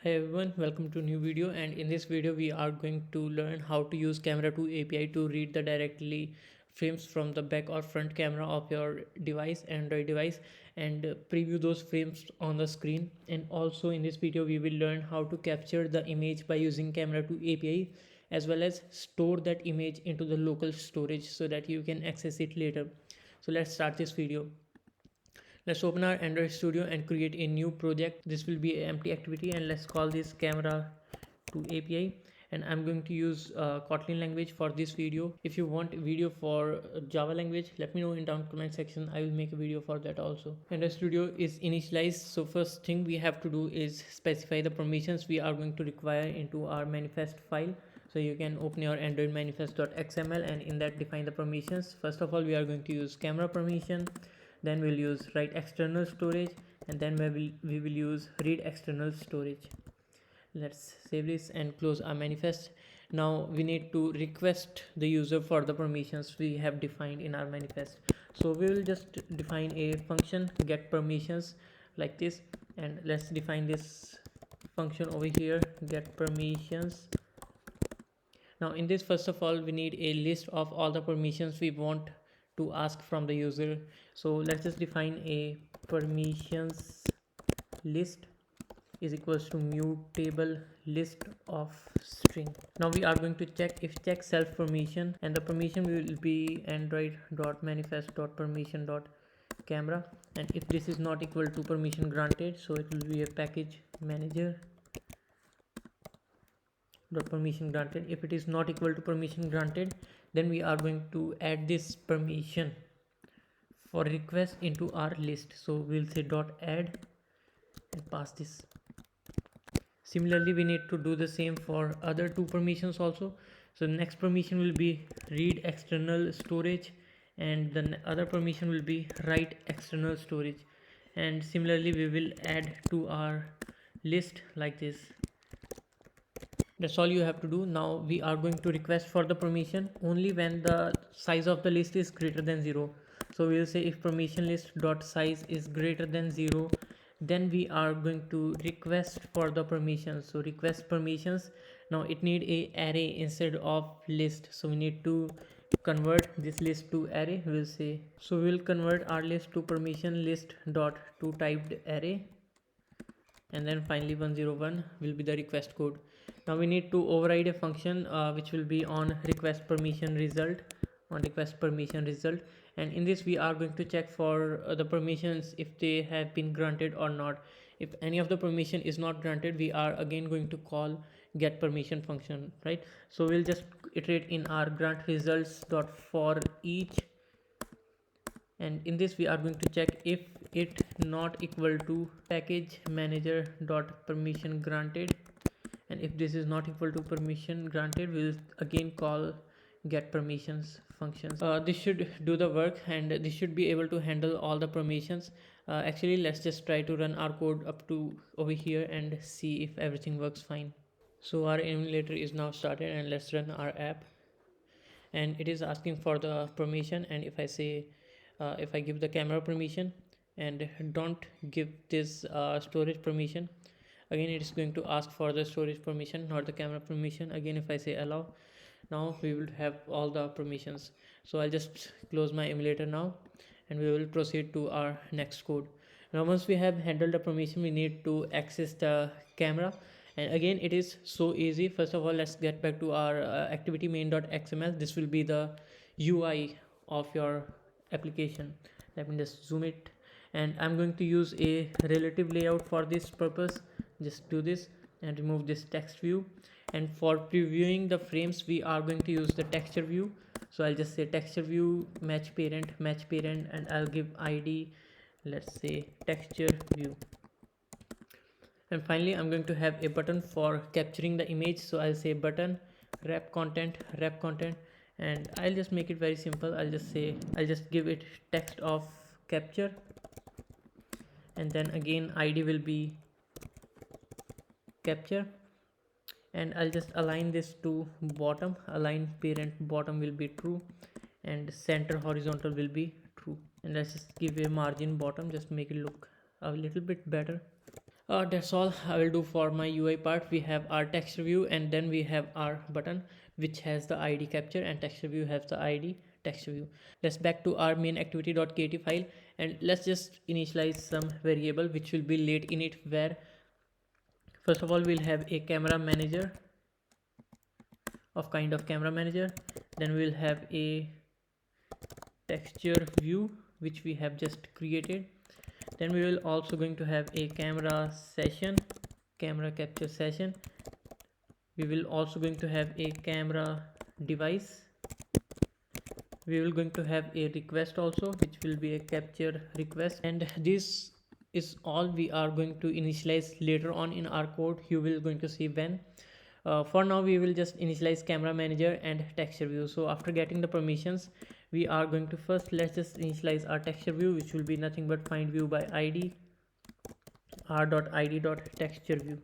Hi everyone, welcome to a new video, and in this video we are going to learn how to use Camera2 API to read the directly frames from the back or front camera of your device, Android device, and preview those frames on the screen. And also in this video we will learn how to capture the image by using Camera2 API, as well as store that image into the local storage so that you can access it later. So let's start this video. Let's open our Android Studio and create a new project. This will be an empty activity, and let's call this Camera2 API. And I'm going to use Kotlin language for this video. If you want a video for Java language, let me know in down comment section. I will make a video for that also. Android Studio is initialized, so first thing we have to do is specify the permissions we are going to require into our manifest file. So you can open your android manifest.xml and in that define the permissions. First of all, we are going to use camera permission, then we'll use write external storage, and then we will use read external storage. Let's save this and close our manifest. Now we need to request the user for the permissions we have defined in our manifest. So we will just define a function get permissions like this, and let's define this function over here, get permissions. Now in this, first of all, we need a list of all the permissions we want to ask from the user. So let's just define a permissions list is equals to mutable list of string. Now we are going to check if check self permission, and the permission will be android.manifest.permission.camera, and if this is not equal to permission granted, so it will be a package manager dot permission granted. If it is not equal to permission granted, then we are going to add this permission for request into our list. So we'll say dot add and pass this. Similarly, we need to do the same for other two permissions also. So the next permission will be read external storage, and the other permission will be write external storage. And similarly, we will add to our list like this. That's all you have to do. Now we are going to request for the permission only when the size of the list is greater than 0. So we'll say if permission list dot size is greater than 0, then we are going to request for the permissions. So request permissions. Now it need a array instead of list, so we need to convert this list to array. We'll say, so we'll convert our list to permission list dot to typed array, and then finally 101 will be the request code. Now we need to override a function which will be on request permission result, and in this we are going to check for the permissions if they have been granted or not. If any of the permission is not granted, we are again going to call get permission function, right? So we'll just iterate in our grant results dot for each, and in this we are going to check if it not equal to package manager dot permission granted, and if this is not equal to permission granted, we'll again call get permissions functions. This should do the work, and this should be able to handle all the permissions. Actually, let's just try to run our code up to over here and see if everything works fine. So our emulator is now started, and let's run our app, and it is asking for the permission. And if I say if I give the camera permission and don't give this storage permission, again it is going to ask for the storage permission, not the camera permission. Again if I say allow, now we will have all the permissions. So I'll just close my emulator now, and we will proceed to our next code. Now once we have handled the permission, we need to access the camera, and again it is so easy. First of all, let's get back to our activity main.xml. This will be the UI of your application. Let me just zoom it, and I'm going to use a relative layout for this purpose. Just do this and remove this text view, and for previewing the frames we are going to use the texture view. So I'll just say texture view match parent, and I'll give id, let's say texture view. And finally I'm going to have a button for capturing the image. So I'll say button wrap content, and I'll just make it very simple. I'll just give it text of capture, and then again id will be capture, and I'll just align this to bottom. Align parent bottom will be true, and center horizontal will be true. And let's just give a margin bottom, just make it look a little bit better. That's all I will do for my UI part. We have our texture view and then we have our button which has the ID capture, and texture view has the ID texture view. Let's back to our main activity.kt file and let's just initialize some variable which will be late init, where first of all we'll have a camera manager of kind of camera manager, then we'll have a texture view which we have just created, then we will also going to have a camera session, camera capture session. We will also going to have a camera device. We will going to have a request also, which will be a capture request, and this is all we are going to initialize later on in our code. You will going to see when. For now we will just initialize camera manager and texture view. So after getting the permissions, we are going to first, let's just initialize our texture view, which will be nothing but find view by id r.id.textureView.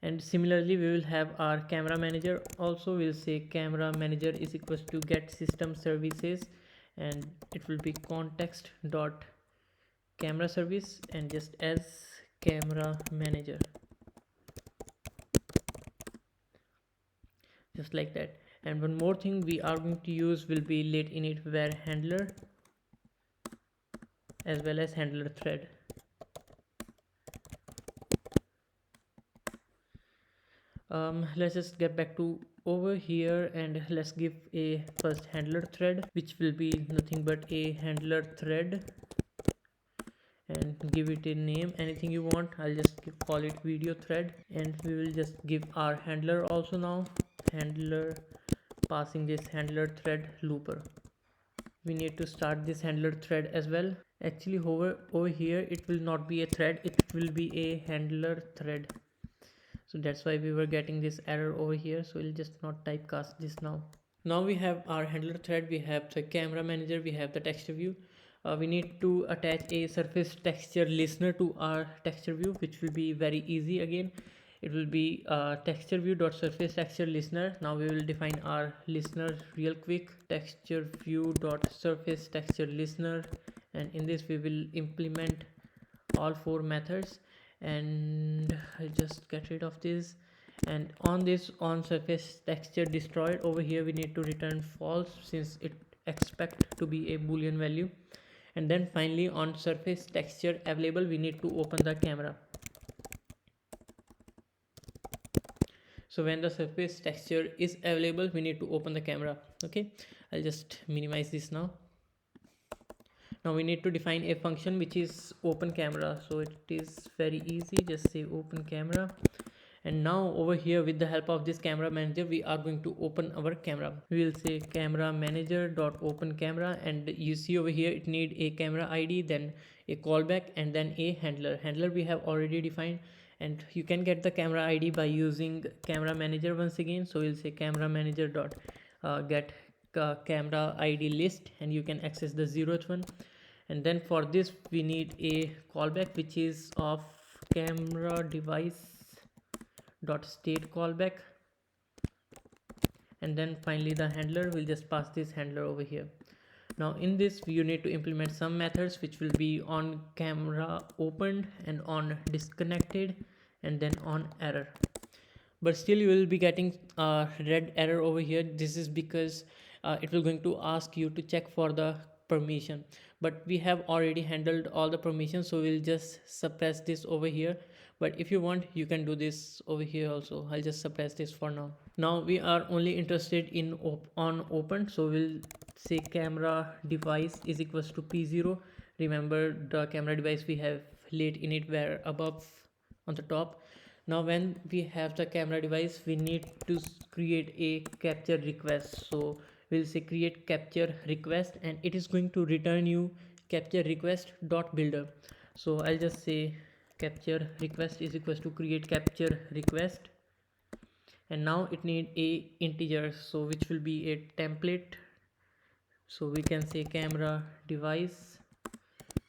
And similarly we will have our camera manager also. We'll say camera manager is equals to get system services, and it will be context dot camera service and just as camera manager, just like that. And one more thing we are going to use will be late init where handler as well as handler thread. Let's just get back to over here and let's give a first handler thread, which will be nothing but a handler thread, and give it a name, anything you want. I'll just call it video thread, and we will just give our handler also now, handler, passing this handler thread looper. We need to start this handler thread as well. Actually over here it will not be a thread, it will be a handler thread. So that's why we were getting this error over here. So we'll just not typecast this now. Now we have our handler thread, we have the camera manager, we have the texture view. We need to attach a surface texture listener to our texture view, which will be very easy. Again, it will be texture view dot surface texture listener. Now we will define our listener real quick, texture view dot surface texture listener, and in this we will implement all four methods. And I just get rid of this, and on this on surface texture destroyed, over here we need to return false since it expect to be a boolean value. And then finally on surface texture available, we need to open the camera. So when the surface texture is available, we need to open the camera. Okay, I'll just minimize this now. Now we need to define a function which is open camera. So it is very easy, just say open camera. And now over here with the help of this camera manager, we are going to open our camera. We will say camera manager dot open camera, and you see over here it need a camera ID, then a callback, and then a handler we have already defined. And you can get the camera ID by using camera manager once again. So we'll say camera manager dot get camera ID list, and you can access the 0th one. And then for this we need a callback which is of camera device dot state callback, and then finally the handler, will just pass this handler over here. Now in this you need to implement some methods which will be on camera opened and on disconnected and then on error. But still you will be getting a red error over here. This is because it will going to ask you to check for the permission, but we have already handled all the permissions, so we'll just suppress this over here. But if you want, you can do this over here also. I'll just suppress this for now. Now we are only interested in on open, so we'll say camera device is equals to p0. Remember the camera device we have late init where above on the top. Now when we have the camera device, we need to create a capture request. So we'll say create capture request, and it is going to return you capture request dot builder. So I'll just say capture request is equals to create capture request, and now it need a integer, so which will be a template. So we can say camera device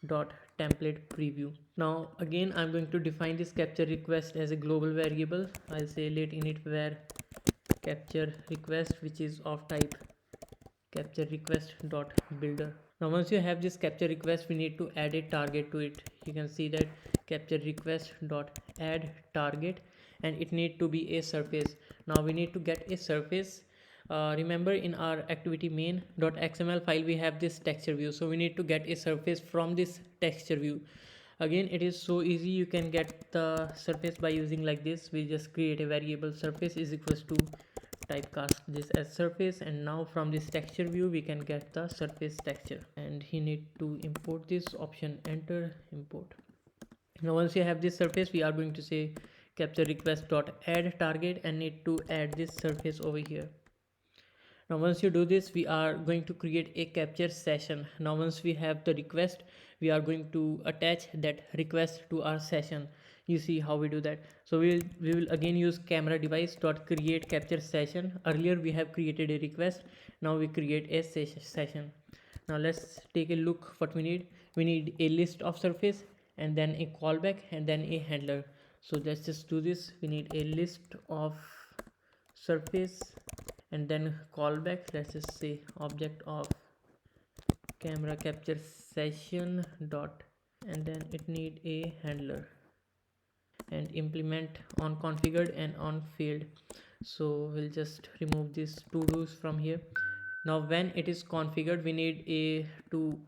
dot template preview. Now again I'm going to define this capture request as a global variable. I'll say late init where capture request, which is of type capture request dot builder. Now once you have this capture request, we need to add a target to it. You can see that capture request dot add target, and it need to be a surface. Now we need to get a surface. Remember, in our activity main .xml file we have this texture view, so we need to get a surface from this texture view. Again, it is so easy. You can get the surface by using like this. We just create a variable surface is equals to typecast this as surface, and now from this texture view we can get the surface texture, and he need to import this option, enter import. Now once you have this surface, we are going to say capture request dot add target and need to add this surface over here. Now once you do this, we are going to create a capture session. Now once we have the request, we are going to attach that request to our session. You see how we do that. So we will again use camera device dot create capture session. Earlier we have created a request, now we create a session. Now let's take a look what we need. We need a list of surface and then a callback and then a handler. So let's just do this. We need a list of surface and then callback. Let's just say object of camera capture session dot, and then it need a handler, and implement on configured and on failed. So we'll just remove these to do's from here. Now when it is configured, we need a to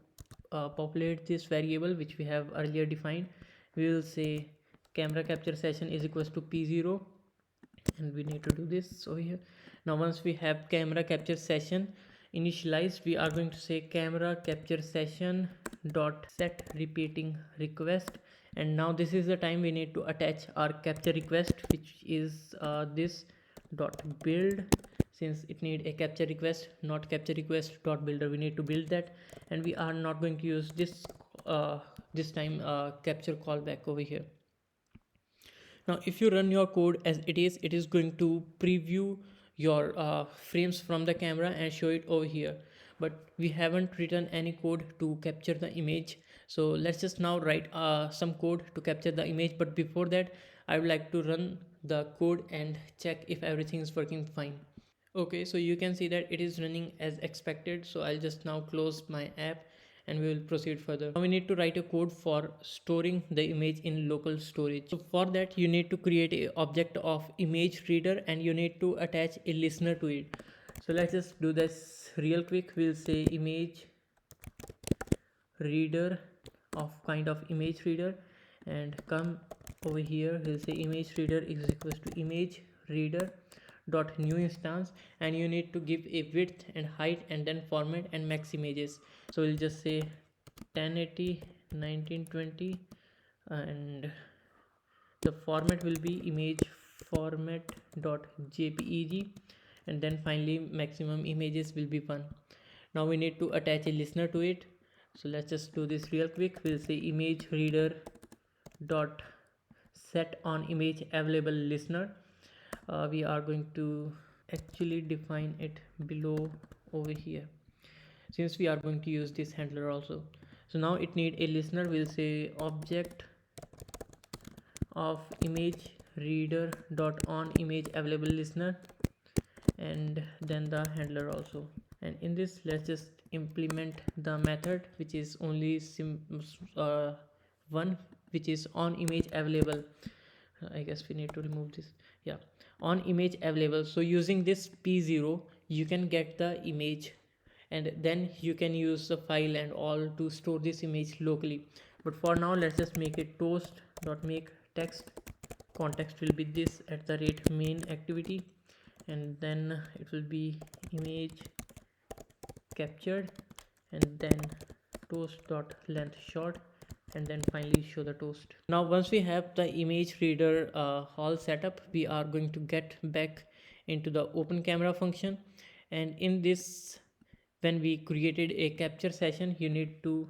populate this variable which we have earlier defined. We will say camera capture session is equals to p0, and we need to do this over here. Now once we have camera capture session initialized, we are going to say camera capture session dot set repeating request, and now this is the time we need to attach our capture request, which is this dot build. Since it need a capture request, not capture request dot builder, we need to build that, and we are not going to use this time capture callback over here. Now if you run your code as it is going to preview your frames from the camera and show it over here, but we haven't written any code to capture the image. So let's just now write some code to capture the image, but before that I would like to run the code and check if everything is working fine. Okay, so you can see that it is running as expected, so I'll just now close my app and we will proceed further. Now we need to write a code for storing the image in local storage. So for that you need to create a object of image reader and you need to attach a listener to it. So let's just do this real quick. We'll say image reader of kind of image reader, and come over here, we'll say image reader is equals to image reader dot new instance, and you need to give a width and height and then format and max images. So we'll just say 1080 1920, and the format will be image format dot jpeg, and then finally maximum images will be 1. Now we need to attach a listener to it. So let's just do this real quick. We'll say image reader dot set on image available listener. We are going to actually define it below over here, since we are going to use this handler also. So now it need a listener. We'll say object of image reader dot on image available listener, and then the handler also. And in this, let's just implement the method which is only one, which is on image available. I guess we need to remove this. Yeah, on image available. So using this p0 you can get the image, and then you can use the file and all to store this image locally. But for now let's just make it toast dot make text. Context will be this at the rate main activity, and then it will be image captured, and then toast dot length short, and then finally show the toast. Now once we have the image reader all set up, we are going to get back into the open camera function, and in this, when we created a capture session, you need to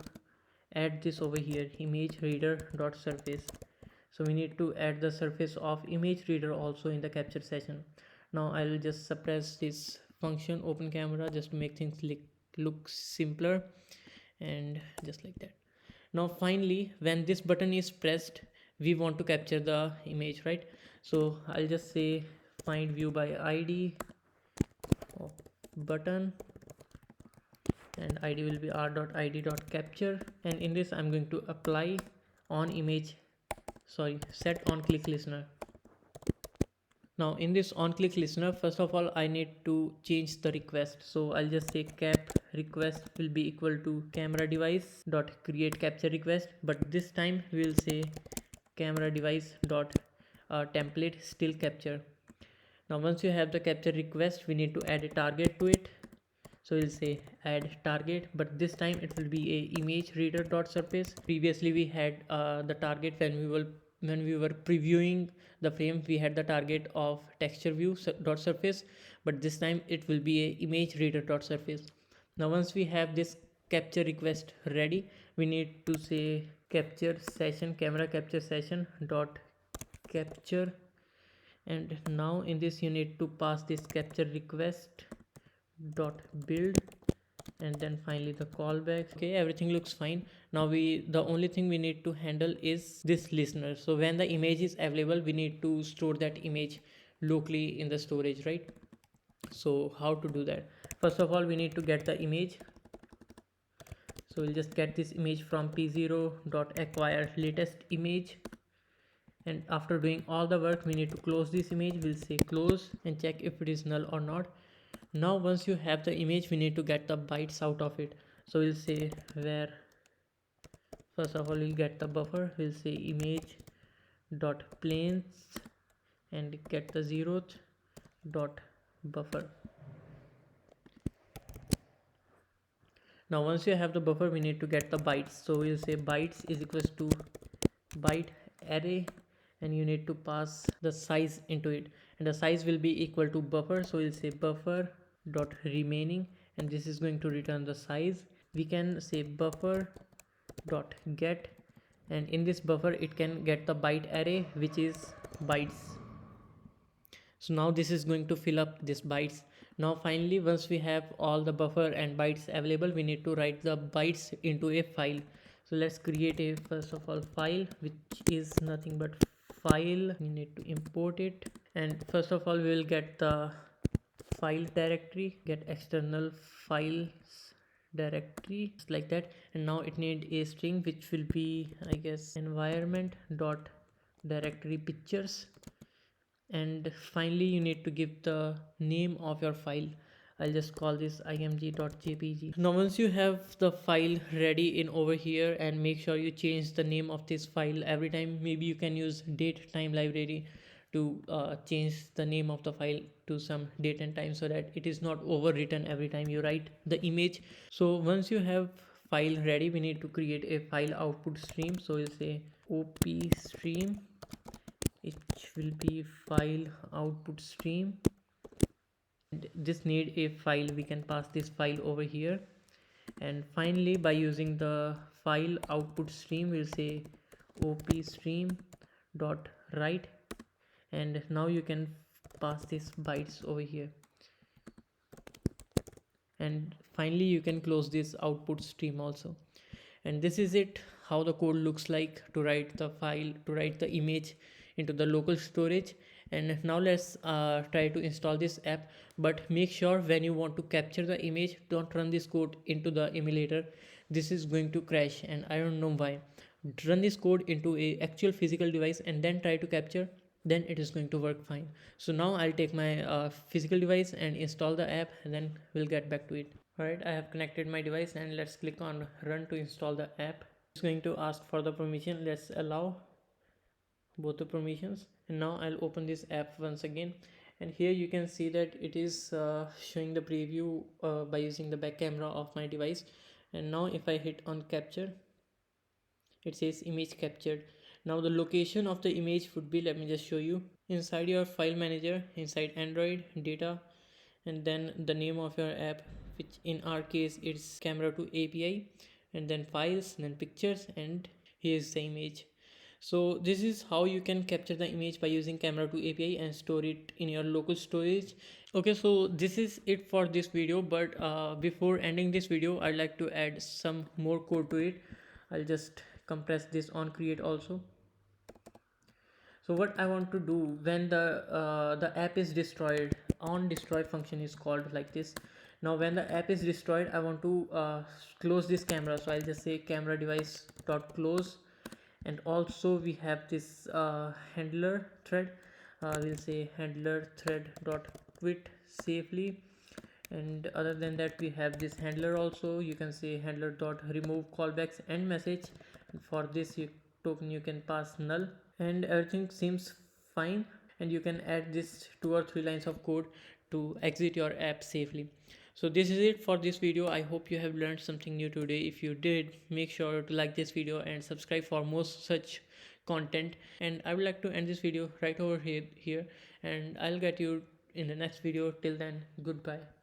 add this over here, image reader dot surface. So we need to add the surface of image reader also in the capture session. Now I will just suppress this function open camera just to make things look simpler, and just like that. Now finally, when this button is pressed, we want to capture the image, right? So I'll just say find view by id of button, and id will be r.id.capture, and in this I'm going to apply on image, sorry, set on click listener. Now in this on click listener, first of all I need to change the request, so I'll just say cap request will be equal to camera device dot create capture request, but this time we will say camera device dot template still capture. Now once you have the capture request, we need to add a target to it, so we'll say add target, but this time it will be a image reader dot surface. Previously we had the target when we were previewing the frame, we had the target of TextureView dot surface, but this time it will be a image reader dot surface. Now once we have this capture request ready, we need to say capture session, camera capture session dot capture, and now in this you need to pass this capture request dot build, and then finally the callback. Okay, everything looks fine. Now the only thing we need to handle is this listener. So when the image is available, we need to store that image locally in the storage, right? So how to do that? First of all, we need to get the image. So we'll just get this image from p0.acquire latest image, and after doing all the work we need to close this image. We'll say close and check if it is null or not. Now once you have the image, we need to get the bytes out of it, so we'll say where, first of all we'll get the buffer, we'll say image dot planes and get the zeroth dot buffer. Now once you have the buffer, we need to get the bytes, so we'll say bytes is equals to byte array, and you need to pass the size into it, and the size will be equal to buffer, so we'll say buffer dot remaining, and this is going to return the size. We can say buffer dot get, and in this buffer it can get the byte array which is bytes. So now this is going to fill up this bytes. Now finally, once we have all the buffer and bytes available, we need to write the bytes into a file. So let's create a first of all file which is nothing but file. We need to import it, and first of all we will get the file directory, get external files directory, just like that. And now it need a string which will be, I guess, environment dot directory pictures, and finally you need to give the name of your file. I'll just call this img.jpg. Now once you have the file ready in over here, and make sure you change the name of this file every time. Maybe you can use date time library to change the name of the file to some date and time, so that it is not overwritten every time you write the image. So once you have file ready, we need to create a file output stream, so we'll say op stream, it will be file output stream. This need a file, we can pass this file over here. And finally, by using the file output stream, we'll say op stream dot write, and now you can pass this bytes over here. And finally you can close this output stream also. And this is it, how the code looks like to write the file, to write the image into the local storage. And now let's try to install this app, but make sure when you want to capture the image, don't run this code into the emulator. This is going to crash, and I don't know why. Run this code into a actual physical device and then try to capture, then it is going to work fine. So now I'll take my physical device and install the app, and then we'll get back to it. Alright, I have connected my device, and let's click on run to install the app. It's going to ask for the permission. Let's allow both the permissions, and now I'll open this app once again. And here you can see that it is showing the preview by using the back camera of my device. And now if I hit on capture, it says image captured. Now the location of the image would be, let me just show you, inside your file manager, inside Android data, and then the name of your app, which in our case it's Camera2 API, and then files, and then pictures, and here's the image. So this is how you can capture the image by using Camera2 API and store it in your local storage. Okay, so this is it for this video, but before ending this video, I'd like to add some more code to it. I'll just compress this on create also. So what I want to do when the app is destroyed, on destroy function is called like this. Now when the app is destroyed, I want to close this camera, so I'll just say camera device dot close. And also we have this handler thread, we'll say handler thread dot quit safely. And other than that, we have this handler also, you can say handler dot remove callbacks and message. And for this token you can pass null, and everything seems fine. And you can add this 2 or 3 lines of code to exit your app safely. So this is it for this video. I hope you have learned something new today. If you did, make sure to like this video and subscribe for more such content. And I would like to end this video right over here, and I'll get you in the next video. Till then, goodbye.